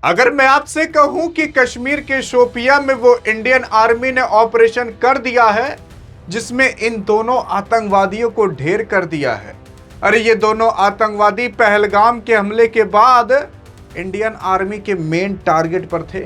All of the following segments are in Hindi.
अगर मैं आपसे कहूं कि कश्मीर के शोपिया में वो इंडियन आर्मी ने ऑपरेशन कर दिया है जिसमें इन दोनों आतंकवादियों को ढेर कर दिया है। अरे ये दोनों आतंकवादी पहलगाम के हमले के बाद इंडियन आर्मी के मेन टारगेट पर थे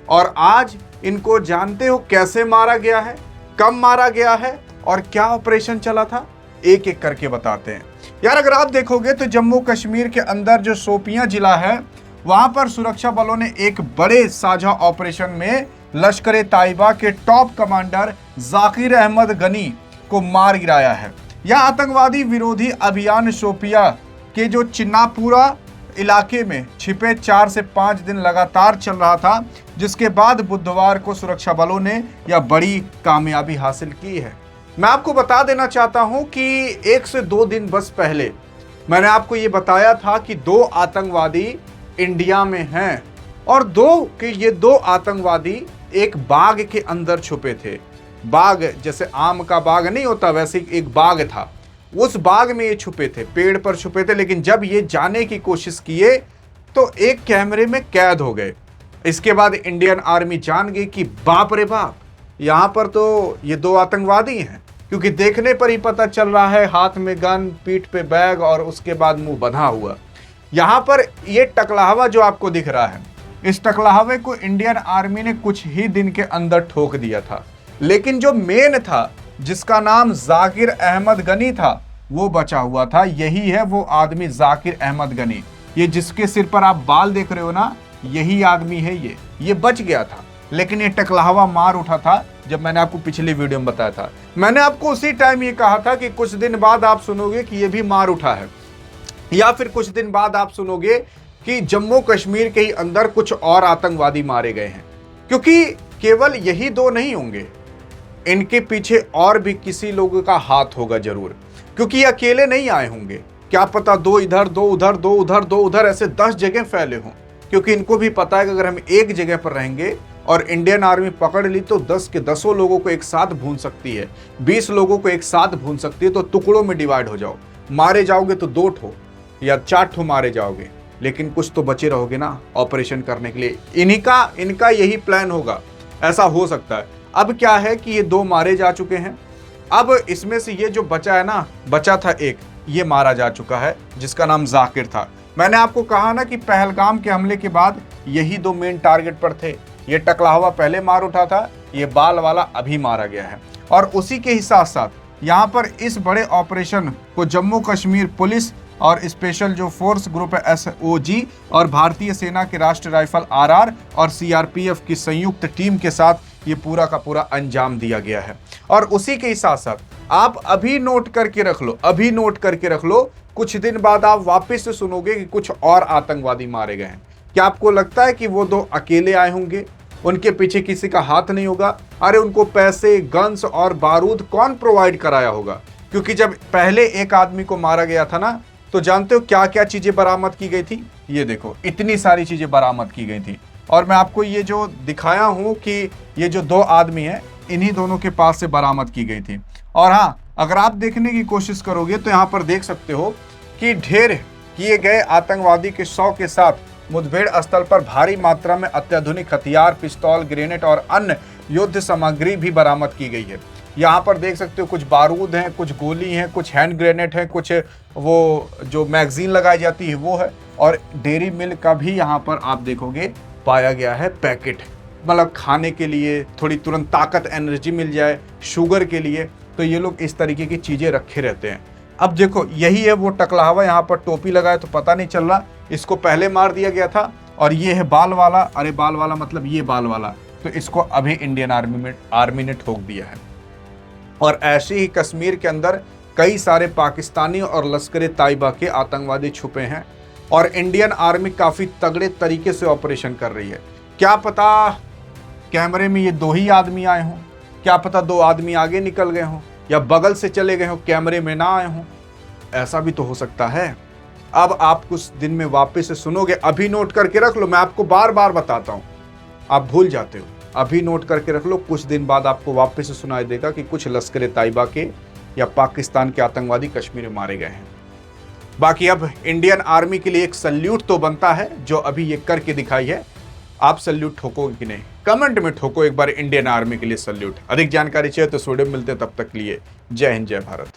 और आज इनको जानते हो कैसे मारा गया है, कब मारा गया है और क्या ऑपरेशन चला था, एक एक करके बताते हैं। यार अगर आप देखोगे तो जम्मू कश्मीर के अंदर जो शोपियां जिला है वहां पर सुरक्षा बलों ने एक बड़े साझा ऑपरेशन में लश्कर ताइबा के टॉप कमांडर जाकिर अहमद गनी को मार गिराया है। यह आतंकवादी विरोधी अभियान शोपिया के जो चिन्नापुरा इलाके में छिपे 4 से 5 दिन लगातार चल रहा था, जिसके बाद बुधवार को सुरक्षा बलों ने यह बड़ी कामयाबी हासिल की है। मैं आपको बता देना चाहता हूं कि 1 से 2 दिन बस पहले मैंने आपको यह बताया था कि 2 आतंकवादी इंडिया में हैं और ये दो आतंकवादी एक बाग के अंदर छुपे थे। बाग जैसे आम का बाग नहीं होता वैसे एक बाग था, उस बाग में ये छुपे थे, पेड़ पर छुपे थे। लेकिन जब ये जाने की कोशिश किए तो एक कैमरे में कैद हो गए। इसके बाद इंडियन आर्मी जान गई कि बाप रे बाप, यहाँ पर तो ये 2 आतंकवादी हैं, क्योंकि देखने पर ही पता चल रहा है हाथ में गन, पीठ पे बैग और उसके बाद मुंह बंधा हुआ। यहाँ पर ये टकलाहवा जो आपको दिख रहा है, इस टकलाहवे को इंडियन आर्मी ने कुछ ही दिन के अंदर ठोक दिया था। लेकिन जो मेन था, जिसका नाम जाकिर अहमद गनी था, वो बचा हुआ था। यही है वो आदमी जाकिर अहमद गनी। ये जिसके सिर पर आप बाल देख रहे हो ना, यही आदमी है। ये बच गया था, लेकिन ये टकलाहवा मार उठा था। जब मैंने आपको पिछली वीडियो में बताया था, मैंने आपको उसी टाइम ये कहा था कि कुछ दिन बाद आप सुनोगे कि ये भी मार उठा है, या फिर कुछ दिन बाद आप सुनोगे कि जम्मू कश्मीर के ही अंदर कुछ और आतंकवादी मारे गए हैं। क्योंकि केवल यही 2 नहीं होंगे, इनके पीछे और भी किसी लोगों का हाथ होगा जरूर, क्योंकि ये अकेले नहीं आए होंगे। क्या पता 2 इधर, 2 उधर, 2 उधर, 2 उधर, ऐसे 10 जगह फैले हों। क्योंकि इनको भी पता है कि अगर हम एक जगह पर रहेंगे और इंडियन आर्मी पकड़ ली तो 10 के 10 लोगों को एक साथ भून सकती है, 20 लोगों को एक साथ भून सकती है। तो टुकड़ों में डिवाइड हो जाओ, मारे जाओगे तो 2 ठो या 4 ठो मारे जाओगे, लेकिन कुछ तो बचे रहोगे ना ऑपरेशन करने के लिए। इनका यही प्लान होगा, ऐसा हो सकता है। अब क्या है कि ये 2 मारे जा चुके हैं। अब इसमें से ये जो बचा है ना, बचा था एक, ये मारा जा चुका है, जिसका नाम जाकिर था। मैंने आपको कहा ना कि पहलगाम के हमले के बाद यही 2 मेन टारगेट पर थे। ये टकलाहवा पहले मार उठा था, ये बाल वाला अभी मारा गया है। और उसी के ही साथ साथ यहाँ पर इस बड़े ऑपरेशन को जम्मू कश्मीर पुलिस और स्पेशल जो फोर्स ग्रुप है SOG और भारतीय सेना के राष्ट्रीय राइफल RR और CRPF की संयुक्त टीम के साथ ये पूरा का पूरा अंजाम दिया गया है। और उसी के ही साथ साथ आप अभी नोट करके रख लो, कुछ दिन बाद आप वापस से सुनोगे कि कुछ और आतंकवादी मारे गए हैं। क्या आपको लगता है कि वो 2 अकेले आए होंगे, उनके पीछे किसी का हाथ नहीं होगा? अरे उनको पैसे, गन्स और बारूद कौन प्रोवाइड कराया होगा? क्योंकि जब पहले एक आदमी को मारा गया था ना, तो जानते हो क्या क्या चीजें बरामद की गई थी? ये देखो, इतनी सारी चीजें बरामद की गई थी। और मैं आपको ये जो दिखाया हूं कि ये जो 2 आदमी हैं, इन्हीं दोनों के पास से बरामद की गई थी। और हाँ, अगर आप देखने की कोशिश करोगे तो यहाँ पर देख सकते हो कि ढेर किए गए आतंकवादी के 100 के साथ मुठभेड़ स्थल पर भारी मात्रा में अत्याधुनिक हथियार, पिस्तौल, ग्रेनेड और अन्य युद्ध सामग्री भी बरामद की गई है। यहाँ पर देख सकते हो कुछ बारूद हैं, कुछ गोली हैं, कुछ हैंड ग्रेनेड है, कुछ वो जो मैगजीन लगाई जाती है वो है, और डेयरी मिल्क का भी यहाँ पर आप देखोगे पाया गया है पैकेट। मतलब खाने के लिए, थोड़ी तुरंत ताकत, एनर्जी मिल जाए, शुगर के लिए, तो ये लोग इस तरीके की चीज़ें रखे रहते हैं। अब देखो, यही है वो टकलाहवा, यहाँ पर टोपी लगाए तो पता नहीं चल रहा, इसको पहले मार दिया गया था। और ये है बाल वाला, अरे बाल वाला मतलब ये बाल वाला, तो इसको अभी इंडियन आर्मी ने ठोक दिया है। और ऐसे ही कश्मीर के अंदर कई सारे पाकिस्तानी और लश्कर ताइबा के आतंकवादी छुपे हैं और इंडियन आर्मी काफ़ी तगड़े तरीके से ऑपरेशन कर रही है। क्या पता कैमरे में ये 2 ही आदमी आए हों, क्या पता 2 आदमी आगे निकल गए हों या बगल से चले गए हों, कैमरे में ना आए हों, ऐसा भी तो हो सकता है। अब आप कुछ दिन में वापस से सुनोगे, अभी नोट करके रख लो, मैं आपको बार बार बताता हूँ, आप भूल जाते हो। अभी नोट करके रख लो, कुछ दिन बाद आपको वापस से सुनाई देगा कि कुछ लश्कर ताइबा के या पाकिस्तान के आतंकवादी कश्मीर में मारे गए हैं। बाकी अब इंडियन आर्मी के लिए एक सल्यूट तो बनता है जो अभी ये करके दिखाई है। आप सल्यूट ठोकोगे कि नहीं? कमेंट में ठोको एक बार इंडियन आर्मी के लिए सल्यूट। अधिक जानकारी चाहिए तो वीडियो में मिलते हैं, तब तक के लिए जय हिंद जय भारत।